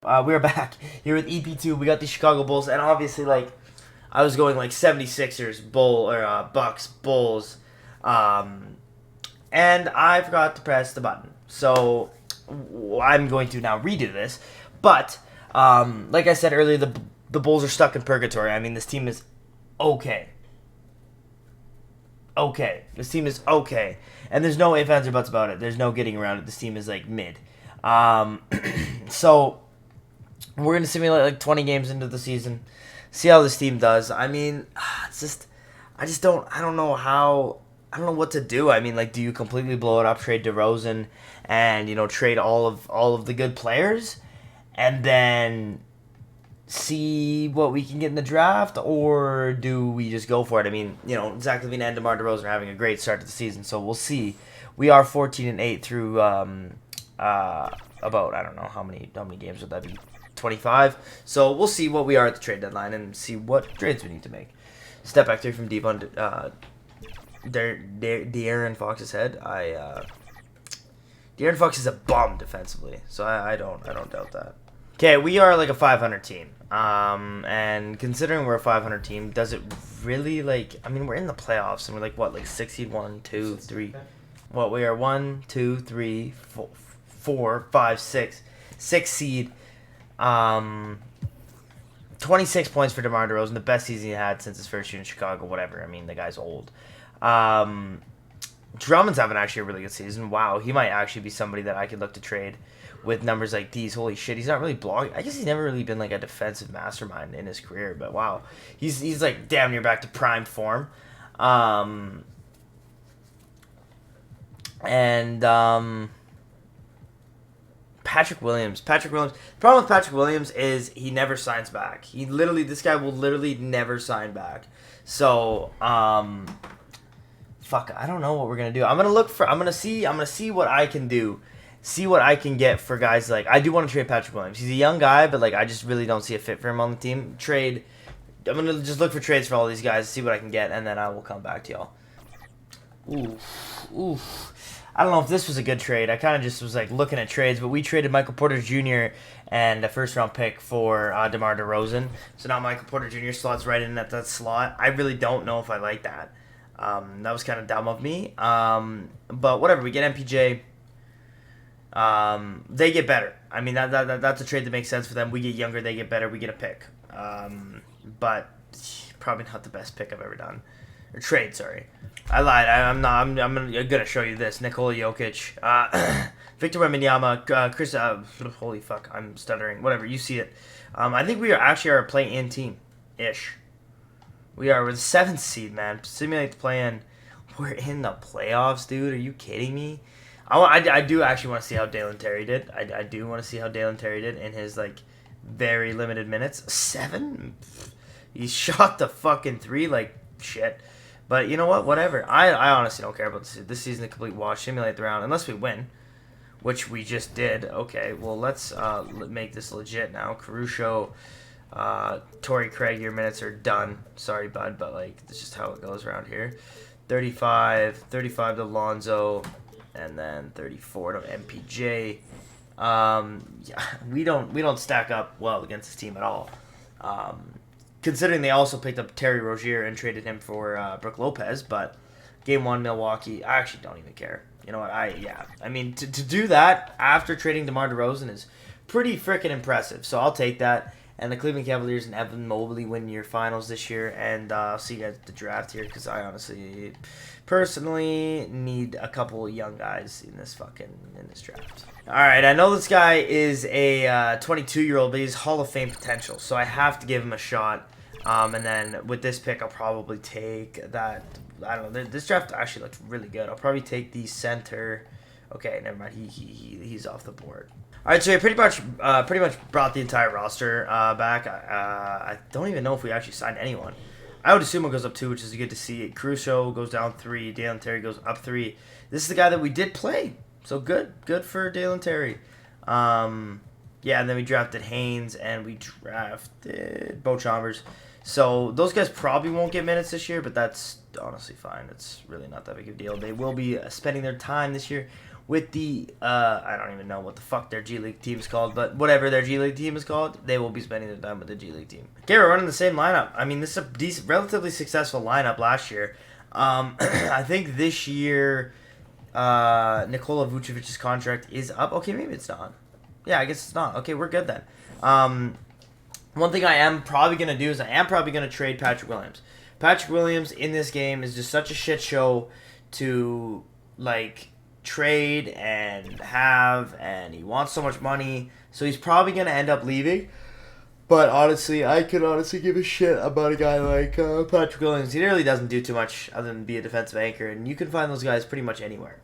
We're back here with EP2. We got the Chicago Bulls, and obviously, I was going 76ers, Bucks, Bulls, um, and I forgot to press the button. So I'm going to now redo this. But like I said earlier, the Bulls are stuck in purgatory. I mean, this team is okay. Okay, this team is okay, and there's no ifs, ands, or buts about it. There's no getting around it. This team is mid. Um, so we're gonna simulate 20 games into the season, see how this team does. I mean, it's just, I don't know how, I don't know what to do. I mean, do you completely blow it up, trade DeRozan, and trade all of the good players, and then see what we can get in the draft, or do we just go for it? I mean, Zach LaVine and DeMar DeRozan are having a great start to the season, so we'll see. We are 14-8 through about, I don't know how many games would that be, 25. So we'll see what we are at the trade deadline and see what trades we need to make. Step back three from deep on De'Aaron Fox's head. De'Aaron Fox is a bum defensively, so I don't doubt that. Okay, we are a 500 team. And considering we're a 500 team, does it really I mean, we're in the playoffs and we're what, 6 seed, 1, 2, 3. What, we are 1, 2, 3, 4, 5, 6. 6 seed. 26 points for DeMar DeRozan, the best season he had since his first year in Chicago, whatever. I mean, the guy's old. Drummond's having actually a really good season. Wow, he might actually be somebody that I could look to trade with numbers like these. Holy shit, he's not really blocking. I guess he's never really been a defensive mastermind in his career, but wow. He's damn near back to prime form. Patrick Williams. The problem with Patrick Williams is he never signs back. This guy will literally never sign back. So, fuck, I don't know what we're gonna do. I'm gonna see what I can do. See what I can get for guys I do want to trade Patrick Williams. He's a young guy, but I just really don't see a fit for him on the team. I'm gonna just look for trades for all these guys, see what I can get, and then I will come back to y'all. Ooh. I don't know if this was a good trade. I kind of just was looking at trades, but we traded Michael Porter Jr. and a first-round pick for DeMar DeRozan. So now Michael Porter Jr. slots right in at that slot. I really don't know if I like that. That was kind of dumb of me. But whatever. We get MPJ. They get better. I mean, that's a trade that makes sense for them. We get younger. They get better. We get a pick. But probably not the best pick I've ever done. Or trade, sorry. I lied. I'm not. I'm gonna show you this. Nikola Jokic, Victor Wembanyama, Chris. Holy fuck, I'm stuttering. Whatever, you see it. I think we are actually our play-in team, ish. We're the 7th seed, man. Simulate the play-in. We're in the playoffs, dude. Are you kidding me? I do actually want to see how Dalen Terry did. I do want to see how Dalen Terry did in his very limited minutes. 7. He shot the fucking 3 shit. But you know what? Whatever. I honestly don't care about this. This season, a complete wash. Simulate the round. Unless we win, which we just did. Okay, well, let's make this legit now. Caruso, Torrey Craig, your minutes are done. Sorry, bud, but that's just how it goes around here. 35 to Lonzo, and then 34 to MPJ. Yeah, we don't stack up well against this team at all. Considering they also picked up Terry Rozier and traded him for Brook Lopez, but Game 1, Milwaukee, I actually don't even care. You know what? I mean, to do that after trading DeMar DeRozan is pretty freaking impressive, so I'll take that. And the Cleveland Cavaliers and Evan Mobley win your finals this year, and I'll see you guys at the draft here, because I honestly, personally, need a couple of young guys in this draft. Alright, I know this guy is a 22-year-old, but he's Hall of Fame potential, so I have to give him a shot. And then with this pick, I'll probably take that. I don't know. This draft actually looks really good. I'll probably take the center. Okay, never mind. He's off the board. All right, so we pretty much brought the entire roster back. I don't even know if we actually signed anyone. I would assume it goes up 2, which is good to see. Caruso goes down 3. Dalen Terry goes up 3. This is the guy that we did play. So good for Dalen Terry. Yeah, and then we drafted Haynes, and we drafted Bo Chalmers. So those guys probably won't get minutes this year, but that's honestly fine. It's really not that big of a deal. They will be spending their time this year with the I don't even know what the fuck their G League team is called, but whatever their G League team is called, they will be spending their time with the G League team. Okay, we're running the same lineup. I mean, this is a decent, relatively successful lineup last year. I think this year, Nikola Vucevic's contract is up. Okay, maybe it's not. Yeah, I guess it's not. Okay, we're good then. One thing I am probably going to do is I am probably going to trade Patrick Williams. Patrick Williams in this game is just such a shit show to, like, trade and have, and he wants so much money, so he's probably going to end up leaving. But honestly, I could honestly give a shit about a guy like Patrick Williams. He really doesn't do too much other than be a defensive anchor, and you can find those guys pretty much anywhere.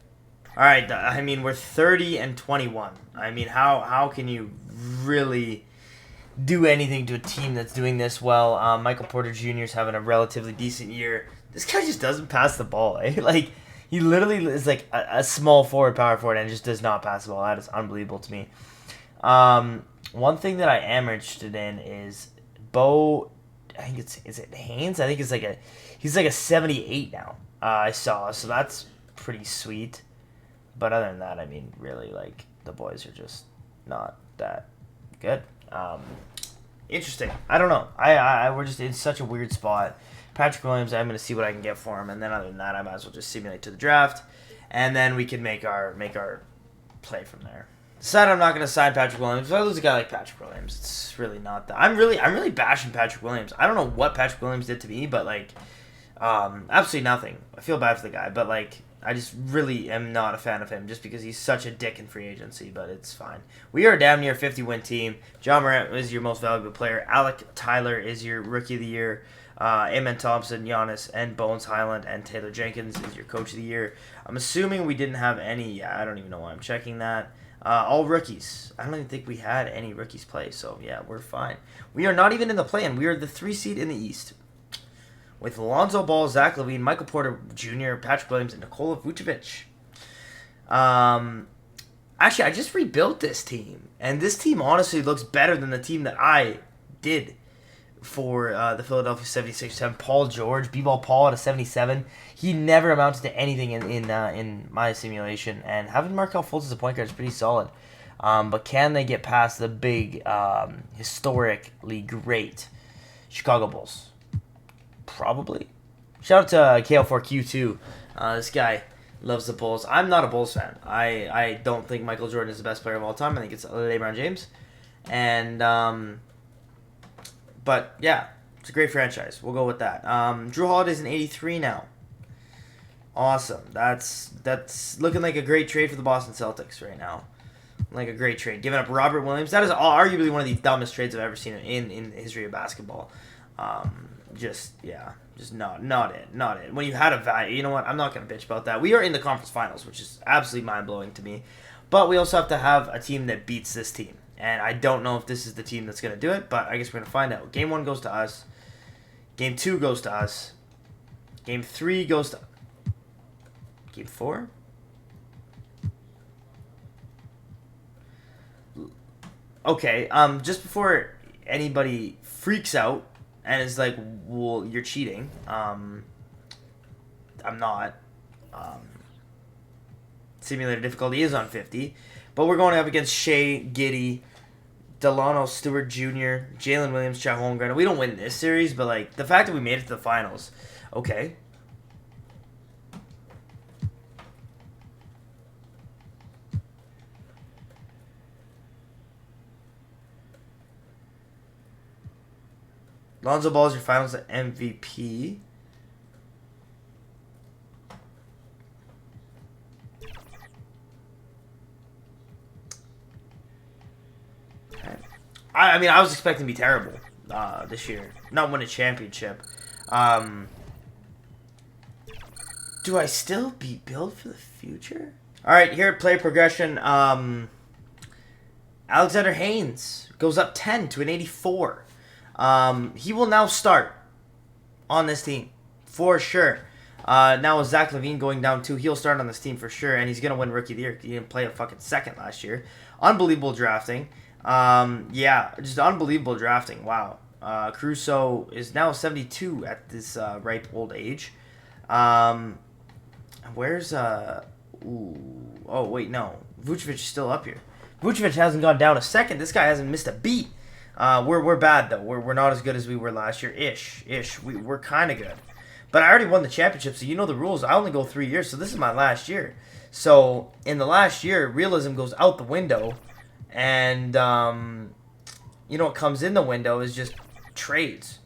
All right, I mean, we're 30-21. I mean, how can you really do anything to a team that's doing this well? Michael Porter Jr. is having a relatively decent year. This guy just doesn't pass the ball, eh? Like, he literally is like a small forward, power forward, and just does not pass the ball. That is unbelievable to me. One thing that I am interested in is Bo. I think is it Haynes? I think it's like he's like a 78 now. I saw, so that's pretty sweet. But other than that, I mean, really, like, the boys are just not that good. Interesting. I don't know. We're just in such a weird spot. Patrick Williams, I'm going to see what I can get for him, and then other than that, I might as well just simulate to the draft, and then we can make our play from there. Decide I'm not going to sign Patrick Williams. If I lose a guy like Patrick Williams, it's really not that. I'm really bashing Patrick Williams. I don't know what Patrick Williams did to me, but like, absolutely nothing. I feel bad for the guy, but like, I just really am not a fan of him just because he's such a dick in free agency, but it's fine. We are a damn near 50-win team. John Morant is your most valuable player. Alec Tyler is your rookie of the year. Amen Thompson, Giannis, and Bones Highland, and Taylor Jenkins is your coach of the year. I'm assuming we didn't have any. I don't even know why I'm checking that. All rookies. I don't even think we had any rookies play, so yeah, we're fine. We are not even in the play-in. We are the 3 seed in the East. With Lonzo Ball, Zach LaVine, Michael Porter Jr., Patrick Williams, and Nikola Vucevic. Actually, I just rebuilt this team, and this team honestly looks better than the team that I did for the Philadelphia 76ers. Having Paul George, B-Ball Paul at a 77. He never amounted to anything in my simulation, and having Markelle Fultz as a point guard is pretty solid. But can they get past the big, historically great Chicago Bulls? Probably. Shout out to KL4Q2. This guy loves the Bulls. I'm not a Bulls fan. I don't think Michael Jordan is the best player of all time. I think it's LeBron James. And, but yeah, it's a great franchise. We'll go with that. Drew Holiday's an 83 now. Awesome. That's looking like a great trade for the Boston Celtics right now. Like a great trade. Giving up Robert Williams. That is arguably one of the dumbest trades I've ever seen in the history of basketball. Just not it. When you had a value, you know what? I'm not going to bitch about that. We are in the conference finals, which is absolutely mind-blowing to me. But we also have to have a team that beats this team. And I don't know if this is the team that's going to do it, but I guess we're going to find out. Game 1 goes to us. Game 2 goes to us. Game 3 goes to... Game 4? Okay, just before anybody freaks out and is like, well, you're cheating. I'm not. Simulator difficulty is on 50. But we're going up against Shea, Giddey, Delano Stewart Jr., Jalen Williams, Chet Holmgren. We don't win this series, but like the fact that we made it to the finals, okay. Lonzo Ball is your finals MVP. I mean, I was expecting to be terrible this year. Not win a championship. Do I still be built for the future? All right, here at Player Progression, Alexander Haynes goes up 10 to an 84. He will now start on this team for sure. Now with Zach LaVine going down 2, he'll start on this team for sure, and he's gonna win Rookie of the Year. He didn't play a fucking second last year. Unbelievable drafting. Yeah, just unbelievable drafting. Wow. Caruso is now 72 at this ripe old age. Where's Ooh. Oh, wait, no. Vucevic is still up here. Vucevic hasn't gone down a second. This guy hasn't missed a beat. We're bad, though. We're not as good as we were last year. Ish. We're kind of good. But I already won the championship, so you know the rules. I only go 3 years, so this is my last year. So, in the last year, realism goes out the window. And, you know what comes in the window is just trades.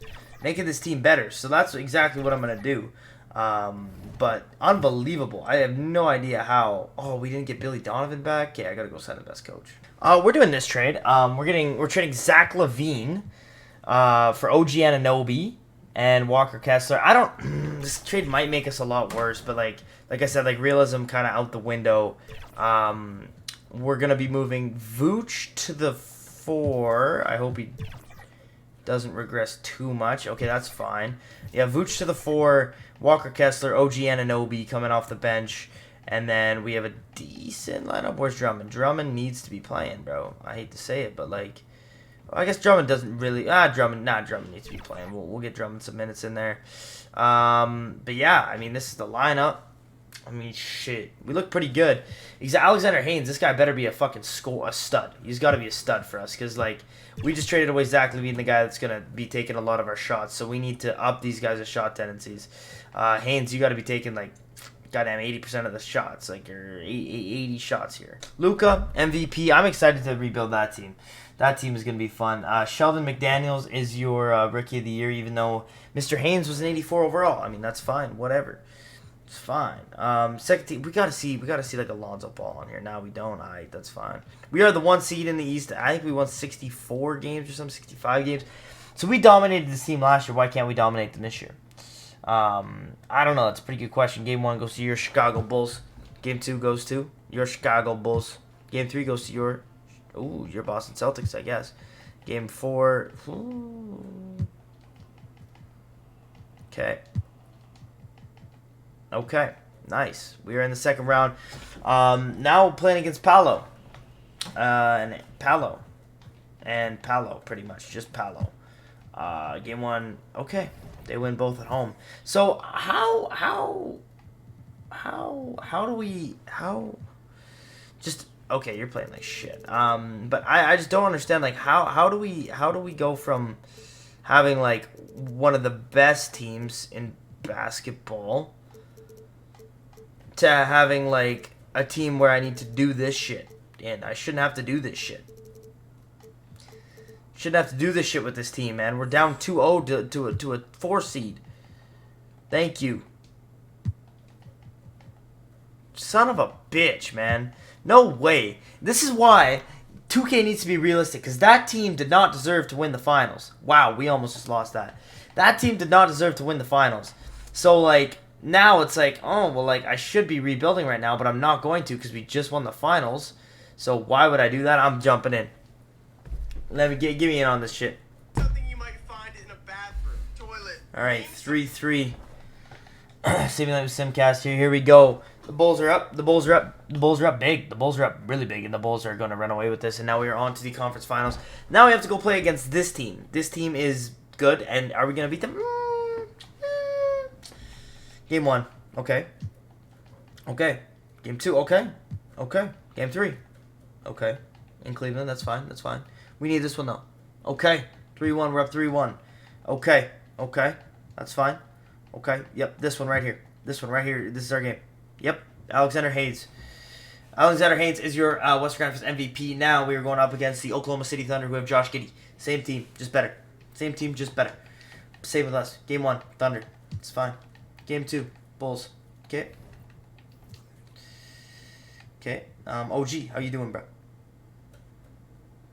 Making this team better. So that's exactly what I'm going to do. But unbelievable. I have no idea how. Oh, we didn't get Billy Donovan back. Yeah, I gotta go sign the best coach. We're doing this trade. We're trading Zach LaVine, for OG Anunoby and Walker Kessler. This trade might make us a lot worse, but like I said, like realism kind of out the window. We're gonna be moving Vooch to the 4. I hope he doesn't regress too much. Okay, that's fine. Yeah, Vooch to the 4. Walker Kessler, OG Anunoby coming off the bench. And then we have a decent lineup. Where's Drummond? Drummond needs to be playing, bro. I hate to say it, but like... Well, I guess Drummond doesn't really... Drummond needs to be playing. We'll get Drummond some minutes in there. But yeah, I mean, this is the lineup. I mean, shit. We look pretty good. Alexander Haynes, this guy better be a fucking a stud. He's got to be a stud for us because, like, we just traded away Zach LaVine, the guy that's going to be taking a lot of our shots. So we need to up these guys' shot tendencies. Haynes, you got to be taking, like, goddamn 80% of the shots. Like, you're 80 shots here. Luka, MVP. I'm excited to rebuild that team. That team is going to be fun. Sheldon McDaniels is your Rookie of the Year, even though Mr. Haynes was an 84 overall. I mean, that's fine. Whatever. It's fine. Second team, we gotta see like Alonzo Ball on here. Now we don't. That's fine. We are the 1 seed in the East. I think we won 64 games or something, 65 games. So we dominated this team last year. Why can't we dominate them this year? I don't know. That's a pretty good question. Game 1 goes to your Chicago Bulls. Game 2 goes to your Chicago Bulls. Game 3 goes to your Boston Celtics, I guess. Game 4. Okay, nice. We are in the second round. Now we're playing against Paolo. And Paolo, pretty much. Just Paolo. Game 1, okay. They win both at home. So okay, you're playing like shit. But I just don't understand, like, how do we go from having, like, one of the best teams in basketball to having, like, a team where I need to do this shit. And I shouldn't have to do this shit. Shouldn't have to do this shit with this team, man. We're down 2-0 to a 4 seed. Thank you. Son of a bitch, man. No way. This is why 2K needs to be realistic, because that team did not deserve to win the finals. Wow, we almost just lost that. That team did not deserve to win the finals. So, like, now it's like, oh, well, like, I should be rebuilding right now, but I'm not going to because we just won the finals. So why would I do that? I'm jumping in. Let me give me in on this shit. Something you might find in a bathroom, toilet. All right, 3-3. Simulated with Simcast here. Here we go. The Bulls are up. The Bulls are up. The Bulls are up big. The Bulls are up really big, and the Bulls are going to run away with this. And now we are on to the conference finals. Now we have to go play against this team. This team is good, and are we going to beat them? Game 1. Okay. Okay. Game 2. Okay. Okay. Game 3. Okay. In Cleveland. That's fine. That's fine. We need this one, though. Okay. 3-1. We're up 3-1. Okay. Okay. That's fine. Okay. Yep. This one right here. This one right here. This is our game. Yep. Alexander Haynes. Alexander Haynes is your Western Conference MVP. Now we are going up against the Oklahoma City Thunder, who have Josh Giddey. Same team, just better. Same team, just better. Same with us. Game 1, Thunder. It's fine. Game 2, Bulls. Okay. Okay. OG, how you doing, bro?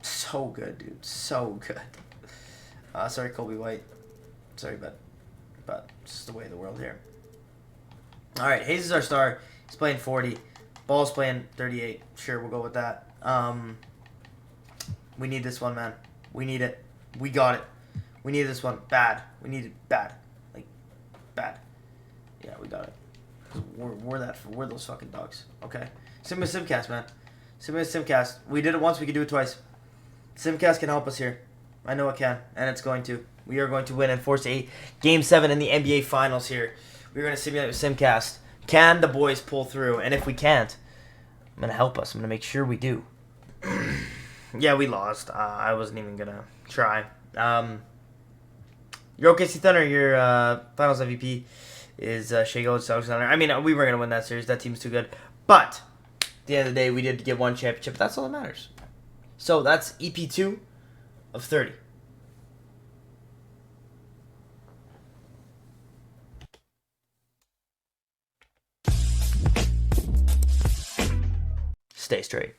So good, dude. So good. Sorry, Kobe White. Sorry, but it's just the way of the world here. All right, Hayes is our star. He's playing 40. Ball's playing 38. Sure, we'll go with that. We need this one, man. We need it. We got it. We need this one. Bad. We need it bad. Like, bad. Yeah, we got it. We're those fucking dogs. Okay. Simcast, man. Simcast. We did it once. We can do it twice. Simcast can help us here. I know it can, and it's going to. We are going to win and force a Game 7 in the NBA Finals here. We're going to simulate with Simcast. Can the boys pull through? And if we can't, I'm going to help us. I'm going to make sure we do. Yeah, we lost. I wasn't even going to try. Your OKC Thunder, your finals MVP is Shai Gilgeous-Alexander. I mean, we were going to win that series. That team's too good. But at the end of the day, we did get one championship. That's all that matters. So that's EP2 of 30. Stay straight.